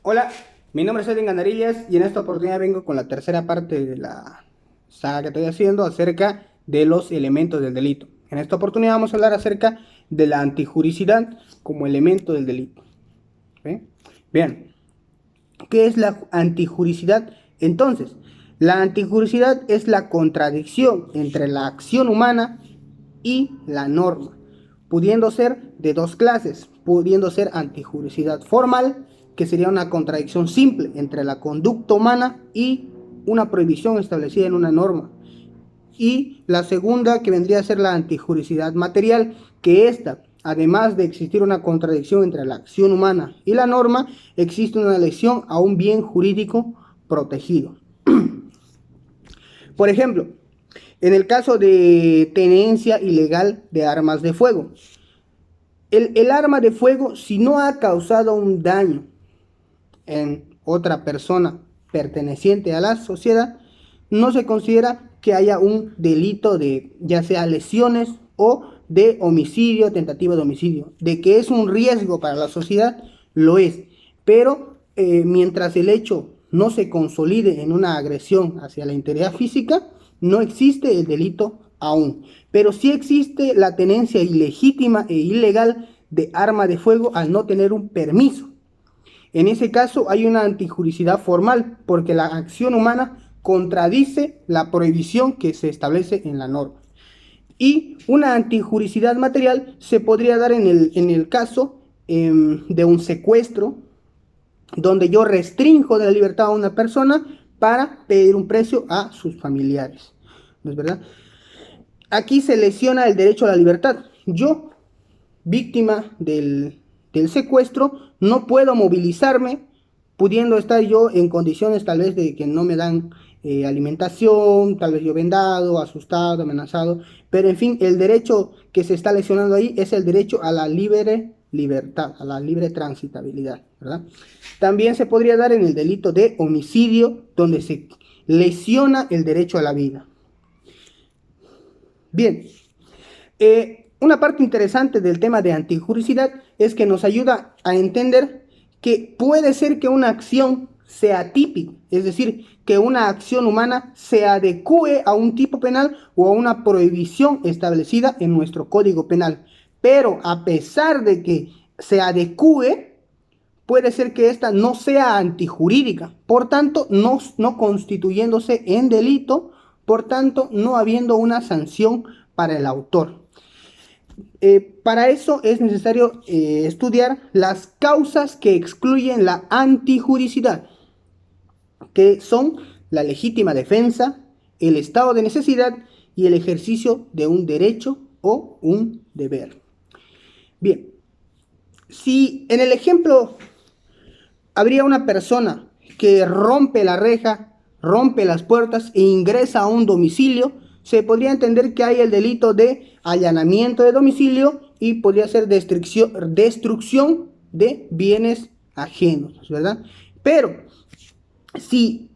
Hola, mi nombre es Edwin Gandarillas y en esta oportunidad vengo con la tercera parte de la saga que estoy haciendo acerca de los elementos del delito. En esta oportunidad vamos a hablar acerca de la antijuricidad como elemento del delito. ¿Ok? Bien, ¿qué es la antijuricidad? Entonces, la antijuricidad es la contradicción entre la acción humana y la norma, pudiendo ser de dos clases, pudiendo ser antijuricidad formal, que sería una contradicción simple entre la conducta humana y una prohibición establecida en una norma, y la segunda que vendría a ser la antijuricidad material, que esta, además de existir una contradicción entre la acción humana y la norma, existe una lesión a un bien jurídico protegido. Por ejemplo, en el caso de tenencia ilegal de armas de fuego, el arma de fuego, si no ha causado un daño en otra persona perteneciente a la sociedad, no se considera que haya un delito de ya sea lesiones o de homicidio, tentativa de homicidio. De que es un riesgo para la sociedad, lo es. Pero mientras el hecho no se consolide en una agresión hacia la integridad física, no existe el delito aún. Pero sí existe la tenencia ilegítima e ilegal de arma de fuego al no tener un permiso. En ese caso hay una antijuricidad formal porque la acción humana contradice la prohibición que se establece en la norma. Y una antijuricidad material se podría dar en el caso de un secuestro, donde yo restringo de la libertad a una persona para pedir un precio a sus familiares. ¿No es verdad? Aquí se lesiona el derecho a la libertad. Yo, víctima del secuestro, no puedo movilizarme, pudiendo estar yo en condiciones tal vez de que no me dan alimentación, tal vez yo vendado, asustado, amenazado, pero en fin, el derecho que se está lesionando ahí es el derecho a la libre libertad, a la libre transitabilidad, ¿verdad? También se podría dar en el delito de homicidio, donde se lesiona el derecho a la vida. Bien, una parte interesante del tema de antijuricidad es que nos ayuda a entender que puede ser que una acción sea típica, es decir, que una acción humana se adecue a un tipo penal o a una prohibición establecida en nuestro código penal. Pero a pesar de que se adecue, puede ser que esta no sea antijurídica, por tanto, no constituyéndose en delito, por tanto, no habiendo una sanción para el autor. Para eso es necesario estudiar las causas que excluyen la antijuricidad, que son la legítima defensa, el estado de necesidad y el ejercicio de un derecho o un deber. Bien, si en el ejemplo habría una persona que rompe la reja, rompe las puertas e ingresa a un domicilio, se podría entender que hay el delito de allanamiento de domicilio y podría ser destrucción de bienes ajenos, ¿verdad? Pero si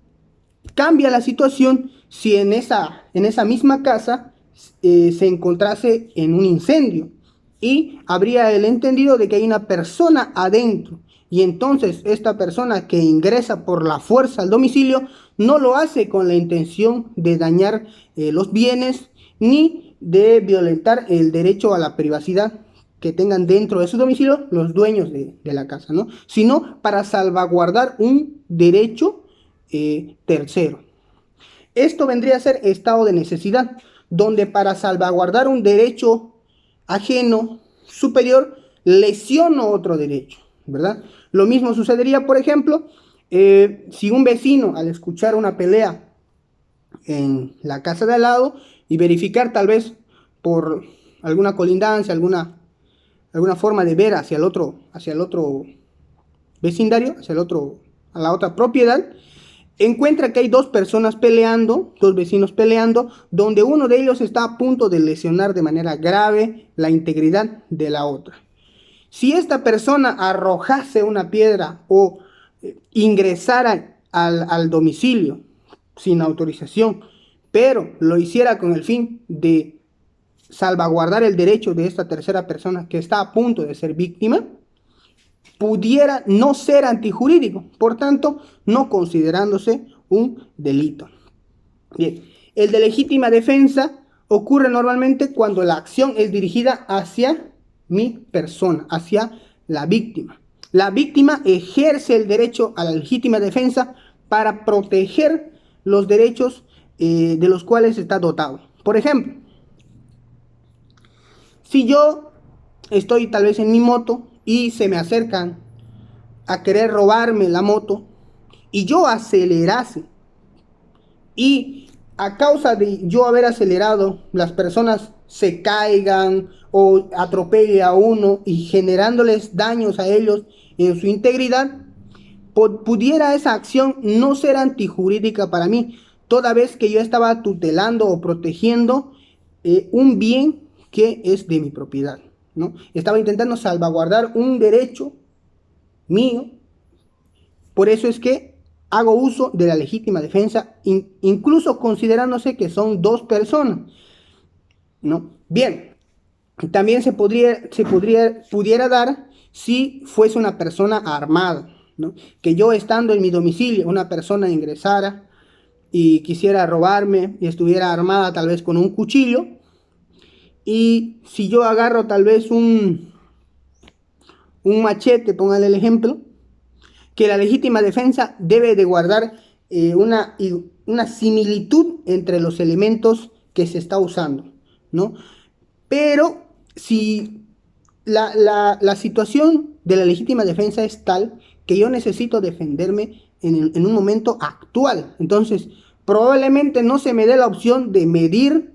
cambia la situación, si en esa misma casa se encontrase en un incendio y habría el entendido de que hay una persona adentro, y entonces esta persona que ingresa por la fuerza al domicilio no lo hace con la intención de dañar los bienes ni de violentar el derecho a la privacidad que tengan dentro de su domicilio los dueños de la casa, ¿no? Sino para salvaguardar un derecho tercero. Esto vendría a ser estado de necesidad, donde para salvaguardar un derecho ajeno superior lesiono otro derecho, ¿verdad? Lo mismo sucedería, por ejemplo, si un vecino al escuchar una pelea en la casa de al lado y verificar tal vez por alguna colindancia, alguna forma de ver hacia el otro vecindario, a la otra propiedad, encuentra que hay dos personas peleando, dos vecinos peleando, donde uno de ellos está a punto de lesionar de manera grave la integridad de la otra. Si esta persona arrojase una piedra o ingresara al domicilio sin autorización, pero lo hiciera con el fin de salvaguardar el derecho de esta tercera persona que está a punto de ser víctima, pudiera no ser antijurídico, por tanto, no considerándose un delito. Bien, el de legítima defensa ocurre normalmente cuando la acción es dirigida hacia mi persona, hacia la víctima. La víctima ejerce el derecho a la legítima defensa para proteger los derechos de los cuales está dotado. Por ejemplo, si yo estoy tal vez en mi moto y se me acercan a querer robarme la moto y yo acelerase y a causa de yo haber acelerado las personas se caigan o atropelle a uno y generándoles daños a ellos en su integridad, pudiera esa acción no ser antijurídica para mí, toda vez que yo estaba tutelando o protegiendo un bien que es de mi propiedad, ¿no? Estaba intentando salvaguardar un derecho mío. Por eso es que hago uso de la legítima defensa, incluso considerándose que son dos personas, ¿no? Bien, también pudiera dar si fuese una persona armada, ¿no? Que yo estando en mi domicilio, una persona ingresara y quisiera robarme y estuviera armada tal vez con un cuchillo, y si yo agarro tal vez un machete, póngale el ejemplo, que la legítima defensa debe de guardar una similitud entre los elementos que se está usando, ¿no? Pero si la situación de la legítima defensa es tal que yo necesito defenderme en un momento actual, entonces probablemente no se me dé la opción de medir,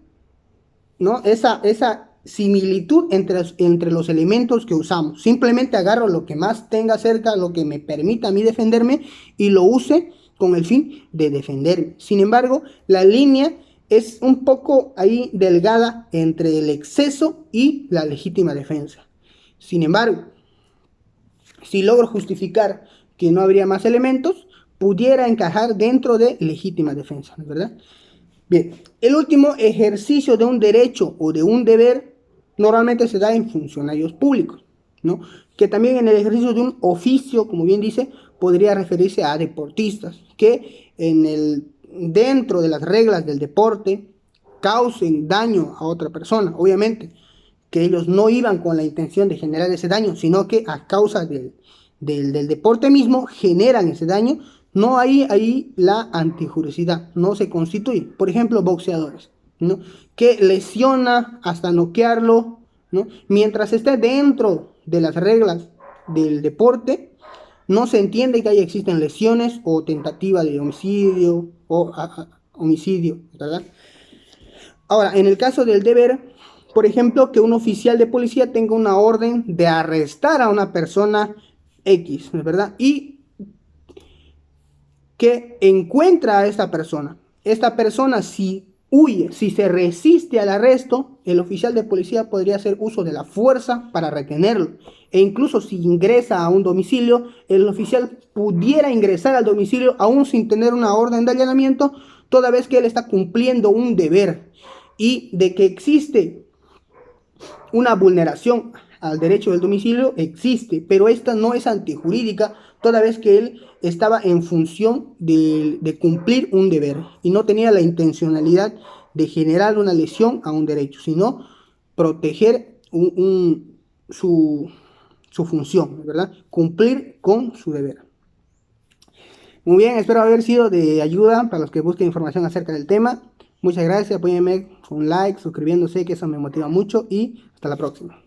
¿no? Esa similitud entre los elementos que usamos. Simplemente agarro lo que más tenga cerca, lo que me permita a mí defenderme y lo use con el fin de defenderme. Sin embargo, la línea es un poco ahí delgada entre el exceso y la legítima defensa. Sin embargo, si logro justificar que no habría más elementos, pudiera encajar dentro de legítima defensa, ¿verdad? Bien, el último ejercicio de un derecho o de un deber normalmente se da en funcionarios públicos, ¿no? Que también en el ejercicio de un oficio, como bien dice, podría referirse a deportistas que dentro de las reglas del deporte causen daño a otra persona. Obviamente que ellos no iban con la intención de generar ese daño, sino que a causa del deporte mismo generan ese daño. No hay ahí la antijuricidad, no se constituye. Por ejemplo, boxeadores, ¿no? Que lesiona hasta noquearlo, ¿no? Mientras esté dentro de las reglas del deporte, no se entiende que ahí existen lesiones o tentativa de homicidio o homicidio, ¿verdad? Ahora, en el caso del deber, por ejemplo, que un oficial de policía tenga una orden de arrestar a una persona X, ¿verdad? Y que encuentra a esta persona. Esta persona, si huye, si se resiste al arresto, el oficial de policía podría hacer uso de la fuerza para retenerlo. E incluso si ingresa a un domicilio, el oficial pudiera ingresar al domicilio aún sin tener una orden de allanamiento, toda vez que él está cumpliendo un deber. Y de que existe una vulneración al derecho del domicilio, existe, pero esta no es antijurídica, toda vez que él estaba en función de cumplir un deber y no tenía la intencionalidad de generar una lesión a un derecho, sino proteger su función, ¿verdad? Cumplir con su deber. Muy bien, espero haber sido de ayuda para los que busquen información acerca del tema. Muchas gracias, apóyenme con like, suscribiéndose, que eso me motiva mucho, y hasta la próxima.